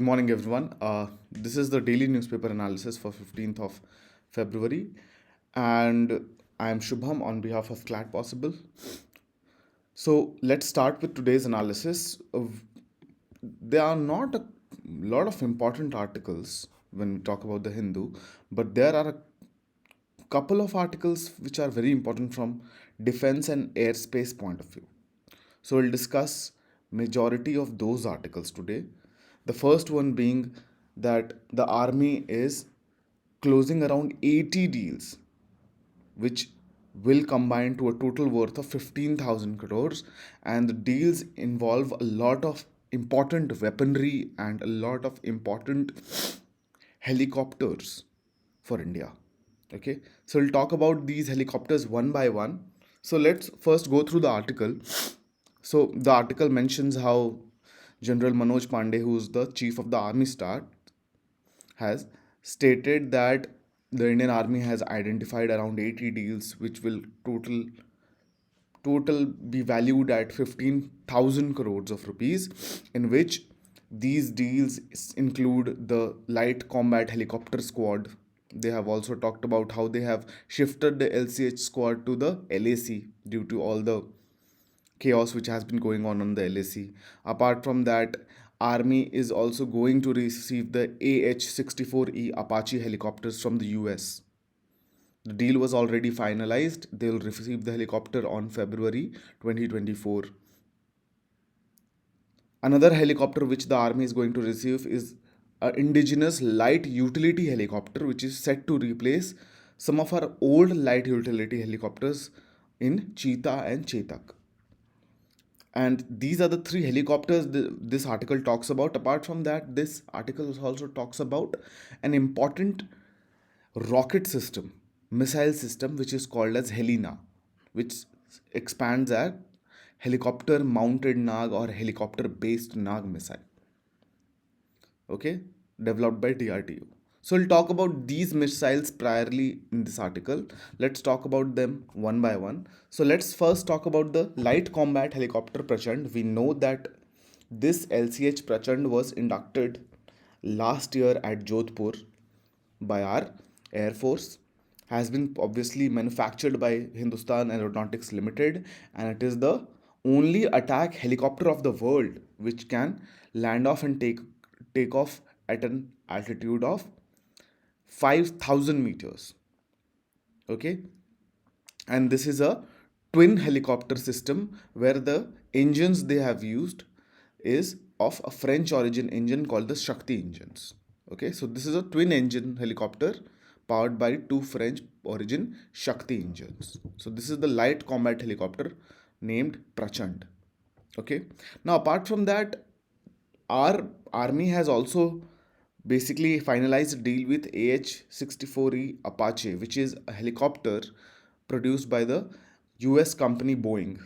Good morning, everyone. This is the daily newspaper analysis for 15th of February, and I am Shubham on behalf of CLAT Possible. So let's start with today's analysis. There are not a lot of important articles when we talk about the Hindu, but there are a couple of articles which are very important from defense and airspace point of view. So we'll discuss majority of those articles today. The first one being that the army is closing around 80 deals, which will combine to a total worth of 15,000 crores. And the deals involve a lot of important weaponry and a lot of important helicopters for India. Okay, so we'll talk about these helicopters one by one. So let's first go through the article. So the article mentions how General Manoj Pandey, who's the chief of the army staff, has stated that the Indian army has identified around 80 deals which will total be valued at 15,000 crores of rupees, in which these deals include the light combat helicopter squad. They have also talked about how they have shifted the LCH squad to the LAC due to all the chaos which has been going on the LAC. Apart from that, Army is also going to receive the AH-64E Apache helicopters from the US. The deal was already finalized. They will receive the helicopter on February 2024. Another helicopter which the army is going to receive is an indigenous light utility helicopter, which is set to replace some of our old light utility helicopters in Cheetah and Chetak. And these are the three helicopters this article talks about. Apart from that, this article also talks about an important rocket system, missile system, which is called as Helena, which expands at helicopter mounted Nag or helicopter based Nag missile. Okay, developed by DRDO. So we'll talk about these missiles priorly in this article. Let's talk about them one by one. So let's first talk about the light combat helicopter Prachand. We know that this LCH Prachand was inducted last year at Jodhpur by our Air Force. Has been obviously manufactured by Hindustan Aeronautics Limited, and it is the only attack helicopter of the world which can land off and take off at an altitude of 5,000 meters. Okay, and this is a twin helicopter system where the engines they have used is of a French origin engine called the Shakti engines. Okay, so this is a twin engine helicopter powered by two French origin Shakti engines. So this is the light combat helicopter named Prachand. Okay, now apart from that, our army has also basically finalized a deal with AH-64E Apache, which is a helicopter produced by the US company Boeing.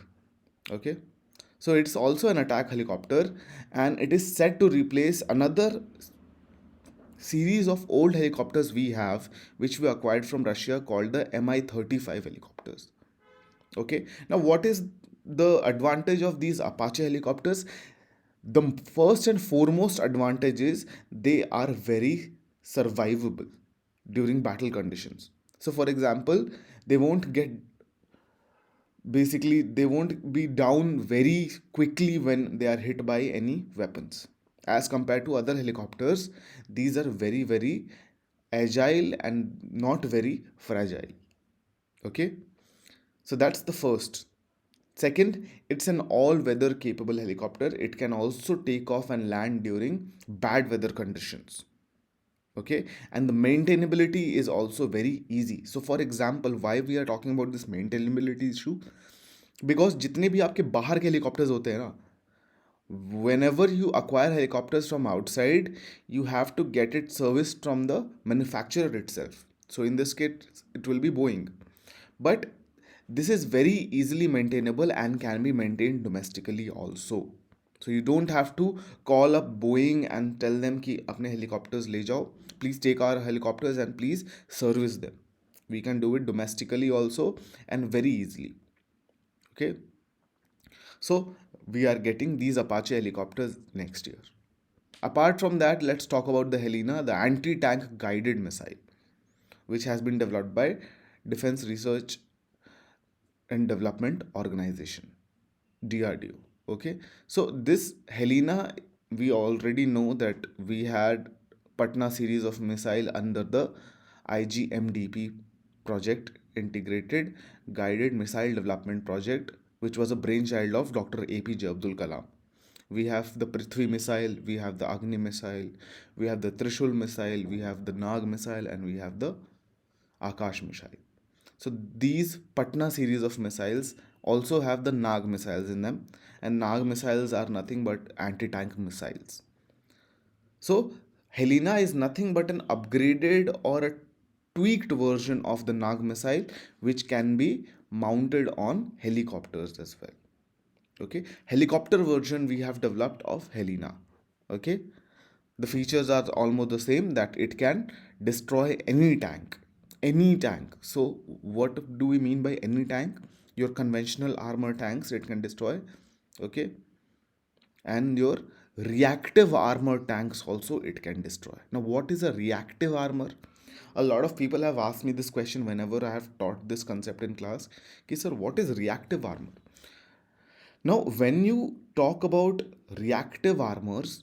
Okay, so it's also an attack helicopter, and it is set to replace another series of old helicopters we have, which we acquired from Russia, called the Mi-35 helicopters. Okay, now what is the advantage of these Apache helicopters? The first and foremost advantage is they are very survivable during battle conditions. So for example, they won't get they won't be down very quickly when they are hit by any weapons. As compared to other helicopters, these are very agile and not very fragile. Okay, so that's the first. Second, it's an all-weather capable helicopter. It can also take off and land during bad weather conditions. Okay, and the maintainability is also very easy. So for example, why we are talking about this maintainability issue? Because जितने भी आपके बाहर के helicopters होते हैं ना, whenever you acquire helicopters from outside, you have to get it serviced from the manufacturer itself. So in this case, it will be Boeing. But this is very easily maintainable and can be maintained domestically also. So you don't have to call up Boeing and tell them कि अपने helicopters ले जाओ, please take our helicopters and please service them. We can do it domestically also and very easily. Okay, so we are getting these Apache helicopters next year. Apart from that, let's talk about the Helena, the anti-tank guided missile, which has been developed by Defense Research and Development Organization, DRDO. Okay, so this Helena, we already know that we had Patna series of missile under the IGMDP project, Integrated Guided Missile Development Project, which was a brainchild of Dr. APJ Abdul Kalam. We have the Prithvi missile, we have the Agni missile, we have the Trishul missile, we have the Nag missile, and we have the Akash missile. So these Patna series of missiles also have the Nag missiles in them, and Nag missiles are nothing but anti-tank missiles. So Helena is nothing but an upgraded or a tweaked version of the Nag missile, which can be mounted on helicopters as well. Okay, helicopter version we have developed of Helena. Okay, the features are almost the same, that it can destroy any tank. So what do we mean by any tank? Your conventional armor tanks it can destroy. Okay, and your reactive armor tanks also it can destroy. Now what is a reactive armor? A lot of people have asked me this question whenever I have taught this concept in class. Okay, sir, what is reactive armor? Now, when you talk about reactive armors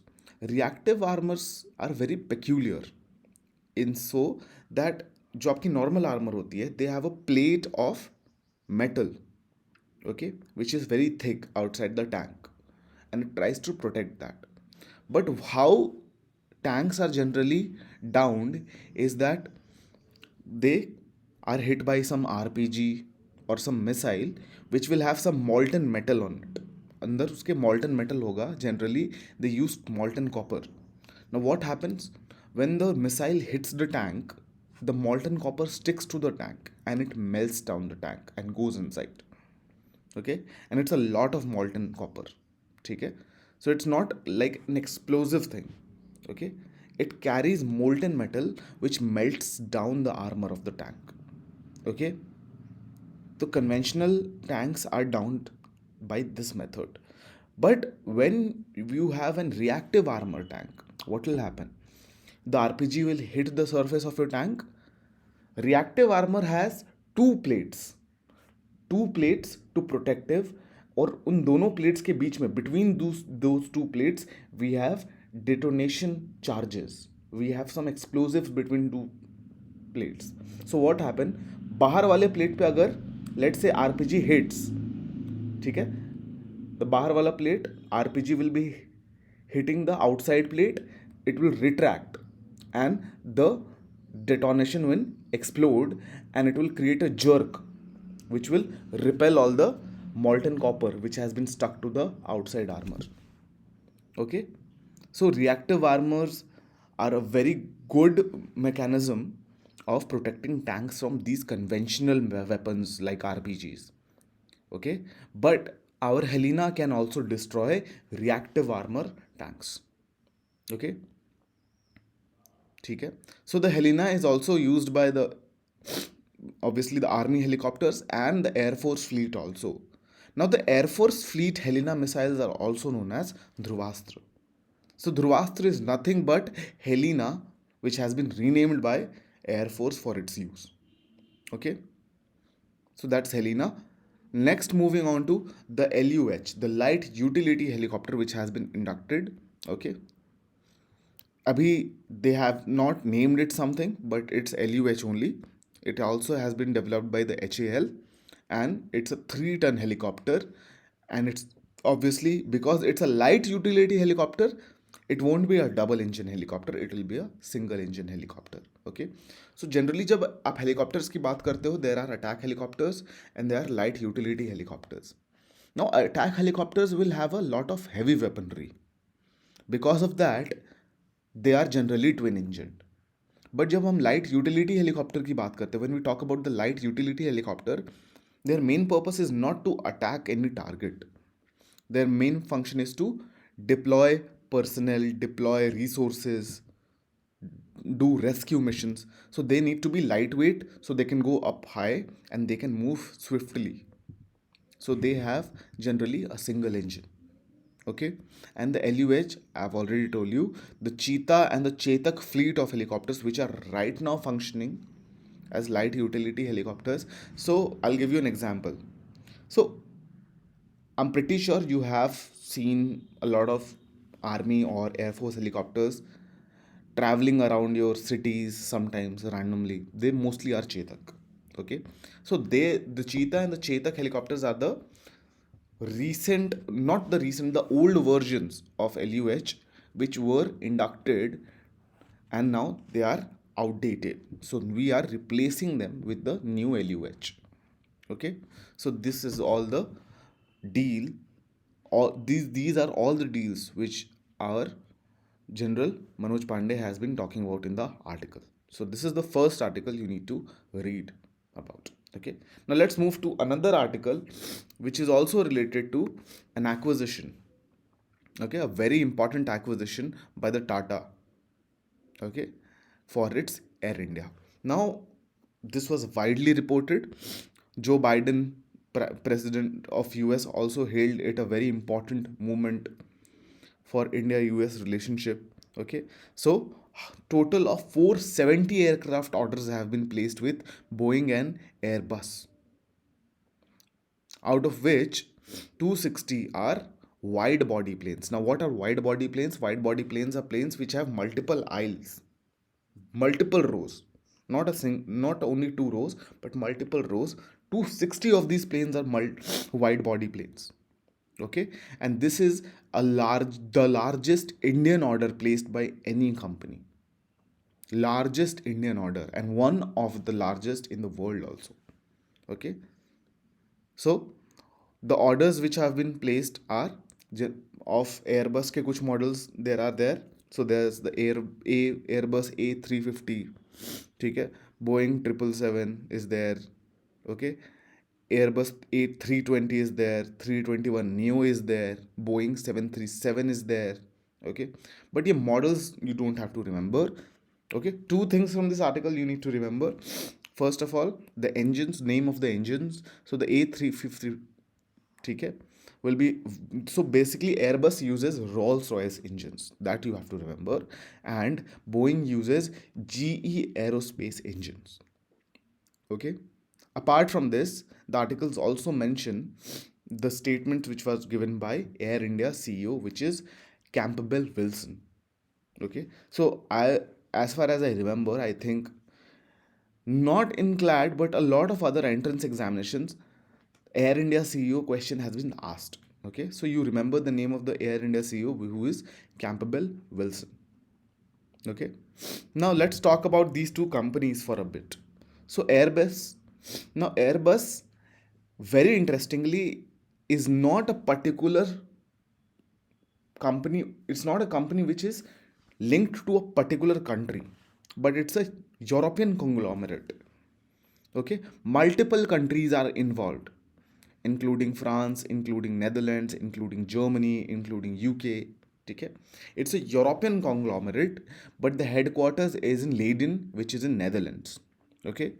are very peculiar in so that जो आपकी normal armor होती है, they have a plate of metal, okay, which is very thick outside the tank, and it tries to protect that. But how tanks are generally downed is that they are hit by some RPG or some missile which will have some molten metal on it. अंदर उसके molten metal होगा. Generally they use molten copper. Now what happens when the missile hits the tank? The molten copper sticks to the tank and it melts down the tank and goes inside. Okay, and it's a lot of molten copper. ठीक है, so it's not like an explosive thing. Okay, it carries molten metal which melts down the armor of the tank. Okay, the conventional tanks are downed by this method, but when you have a reactive armor tank, what will happen? The RPG will hit the surface of your tank. Reactive armor has two plates to protective, और उन दोनों plates के बीच में between those two plates we have detonation charges, we have some explosives between two plates. So what happen, बाहर वाले plate पे अगर let's say RPG hits, ठीक है, the बाहर वाला plate RPG will be hitting the outside plate, it will retract and the detonation will explode and it will create a jerk which will repel all the molten copper which has been stuck to the outside armor. Okay, so reactive armors are a very good mechanism of protecting tanks from these conventional weapons like RPGs. Okay, but our Helena can also destroy reactive armor tanks. Okay, ठीक है, so the Helena is also used by the obviously the army helicopters and the air force fleet also. Now the air force fleet Helena missiles are also known as Dhruvastra. So Dhruvastra is nothing but Helena which has been renamed by air force for its use. Okay, so that's Helena. Next, moving on to the LUH, the light utility helicopter which has been inducted. Okay, abhi they have not named it something, but it's LUH only. It also has been developed by the HAL and it's a 3-ton helicopter, and it's obviously because it's a light utility helicopter, it won't be a double engine helicopter, it will be a single engine helicopter. Okay, so generally जब आप helicopters की बात करते हो, there are attack helicopters and there are light utility helicopters. Now attack helicopters will have a lot of heavy weaponry. Because of that they are generally twin engined. But जब हम light utility helicopter की बात करते हैं, when we talk about the light utility helicopter, their main purpose is not to attack any target. Their main function is to deploy personnel, deploy resources, do rescue missions. So they need to be lightweight so they can go up high and they can move swiftly. So they have generally a single engine. Okay, and the LUH, I've already told you, the Cheetah and the Chetak fleet of helicopters, which are right now functioning as light utility helicopters. So I'll give you an example. So I'm pretty sure you have seen a lot of army or air force helicopters traveling around your cities sometimes randomly. They mostly are Chetak. Okay, so the Cheetah and the Chetak helicopters are the the old versions of LUH, which were inducted and now they are outdated. So we are replacing them with the new LUH. Okay, so this is all the deal. All these are all the deals which our General Manoj Pandey has been talking about in the article. So this is the first article you need to read about. Okay. Now let's move to another article which is also related to an acquisition. Okay, a very important acquisition by the Tata. Okay, for its Air India. Now this was widely reported. Joe Biden, president of US, also hailed it a very important moment for India US relationship. Okay, so total of 470 aircraft orders have been placed with Boeing and Airbus, out of which 260 are wide body planes. Now, what are wide body planes? Wide body planes are planes which have multiple aisles, multiple rows, not only two rows, but multiple rows. 260 of these planes are wide body planes. Okay, and this is the largest Indian order placed by any company, largest Indian order, and one of the largest in the world also. Okay, so the orders which have been placed are of Airbus ke kuch models there. So there's the Airbus A350, ठीक है, Boeing 777 is there. Okay, Airbus A320 is there, 321 Neo is there, Boeing 737 is there. Okay, but your models you don't have to remember. Okay, two things from this article you need to remember. First of all, the engines, name of the engines. So the A350, okay, will be, so basically Airbus uses Rolls Royce engines, that you have to remember, and Boeing uses GE Aerospace engines. Okay, apart from this, the articles also mention the statement which was given by Air India CEO, which is Campbell Wilson. Okay, so as far as I remember, I think not in CLAT but a lot of other entrance examinations, Air India CEO question has been asked. Okay, so you remember the name of the Air India CEO, who is Campbell Wilson. Okay, now let's talk about these two companies for a bit. So Airbus, very interestingly, is not a particular company. It's not a company which is linked to a particular country, but it's a European conglomerate. Okay, multiple countries are involved, including France, including Netherlands, including Germany, including UK. Okay, it's a European conglomerate, but the headquarters is in Leiden, which is in Netherlands. Okay,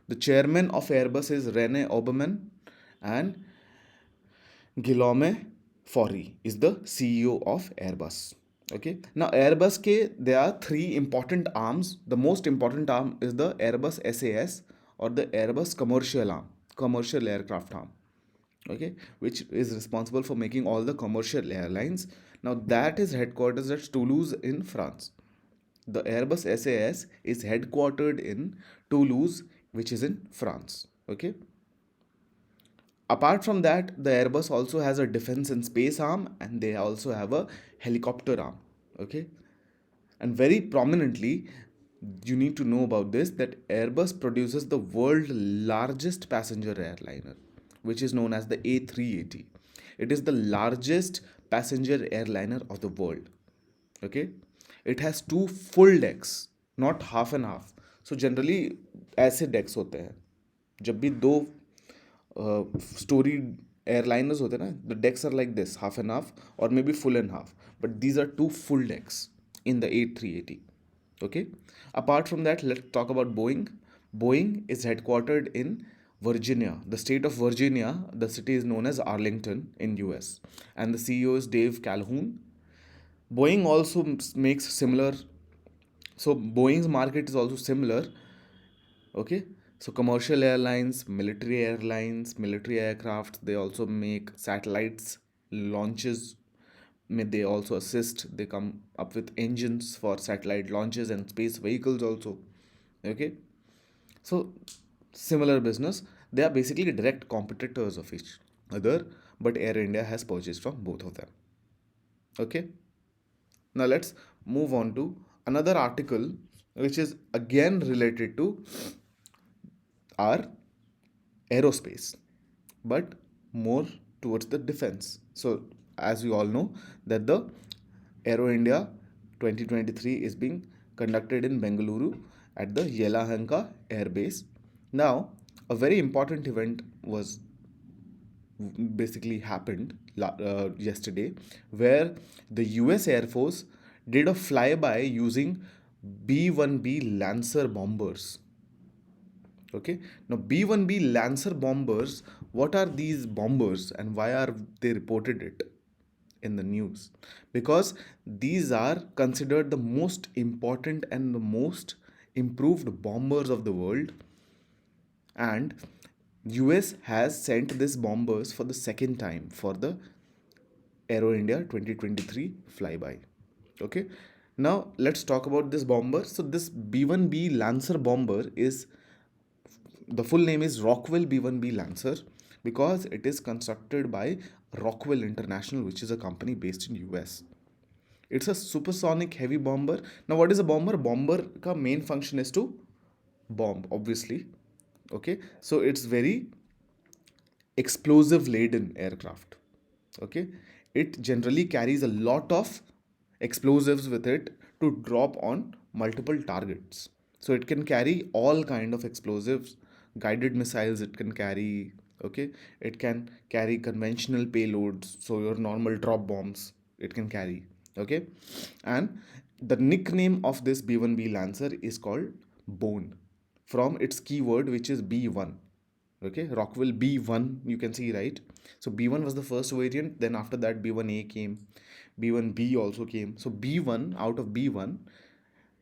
the chairman of Airbus is Rene Obermann, and Guillaume Faury is the CEO of Airbus. Okay, now Airbus ke there are three important arms. The most important arm is the Airbus SAS, or the Airbus commercial arm, commercial aircraft arm. Okay, which is responsible for making all the commercial airlines. Now that is headquarters at Toulouse in France. The Airbus SAS is headquartered in Toulouse, which is in France. Okay, apart from that, the Airbus also has a defense and space arm, and they also have a helicopter arm. Okay, and very prominently, you need to know about this, that Airbus produces the world's largest passenger airliner, which is known as the A380. It is the largest passenger airliner of the world. Okay, it has two full decks, not half and half. So generally ऐसे decks होते हैं, जब भी दो story airliners होते हैं ना, the decks are like this, half and half, or maybe full and half, but these are two full decks in the A380. Okay, apart from that, let's talk about Boeing. Boeing is headquartered in Virginia, the state of Virginia, the city is known as Arlington in US, and the CEO is Dave Calhoun. Boeing also makes similar, so Boeing's market is also similar. Okay, so commercial airlines, military aircraft, they also make satellites, launches. They also assist, they come up with engines for satellite launches and space vehicles also. Okay, so similar business, they are basically direct competitors of each other, but Air India has purchased from both of them. Okay, now let's move on to another article which is again related to our aerospace, but more towards the defense. So, as we all know, that the Aero India 2023 is being conducted in Bengaluru at the Yelahanka Air Base. Now, a very important event was basically happened yesterday, where the US Air Force did a flyby using B1B Lancer bombers. Okay, now B1B Lancer bombers, what are these bombers and why are they reported it in the news? Because these are considered the most important and the most improved bombers of the world, and US has sent these bombers for the second time for the Aero India 2023 flyby. Okay, now let's talk about this bomber. So this B1B Lancer bomber is, the full name is Rockwell B1B Lancer, because it is constructed by Rockwell International, which is a company based in US. It's a supersonic heavy bomber. Now, what is a bomber? Bomber ka main function is to bomb, obviously. Okay, so it's very explosive laden aircraft. Okay, it generally carries a lot of explosives with it to drop on multiple targets. So it can carry all kind of explosives, guided missiles it can carry. Okay, it can carry conventional payloads, so your normal drop bombs it can carry. Okay, and the nickname of this B1B Lancer is called Bone, from its keyword which is B1. Okay, Rockwell B1, you can see, right? So B1 was the first variant, then after that B1A came, B1B also came. So B1, out of B1,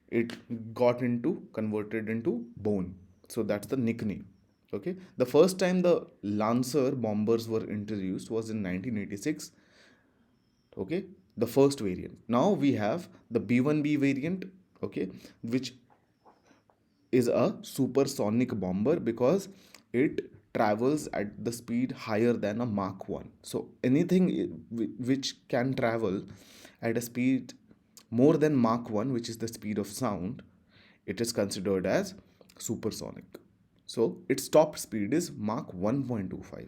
it got into converted into Bone. So that's the nickname. Okay, the first time the Lancer bombers were introduced was in 1986. Okay, the first variant. Now we have the B1B variant. Okay, which is a supersonic bomber because it travels at the speed higher than a Mach 1. So anything which can travel at a speed more than Mach 1, which is the speed of sound, it is considered as supersonic. So its top speed is Mach 1.25.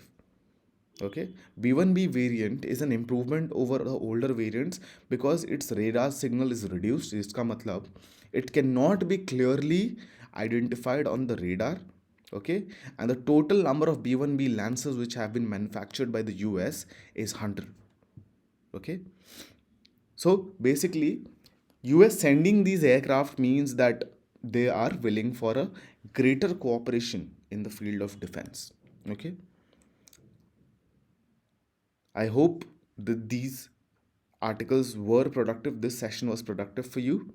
Okay, B1B variant is an improvement over the older variants because its radar signal is reduced. इसका मतलब it cannot be clearly identified on the radar. Okay, and the total number of B1B Lancers which have been manufactured by the US is 100. Okay, so basically US sending these aircraft means that they are willing for a greater cooperation in the field of defense. Okay, I hope that these articles were productive. This session was productive for you.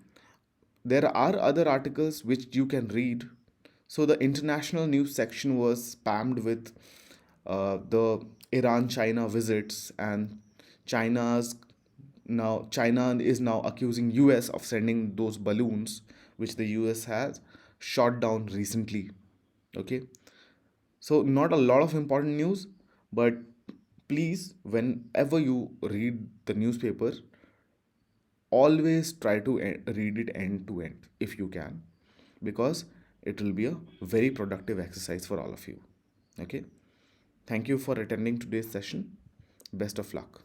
There are other articles which you can read. So the international news section was spammed with the Iran-China visits, and China is now accusing US of sending those balloons which the US has shot down recently. Okay, so not a lot of important news, but please, whenever you read the newspaper, always try to read it end to end if you can, because it will be a very productive exercise for all of you. Okay, thank you for attending today's session. Best of luck.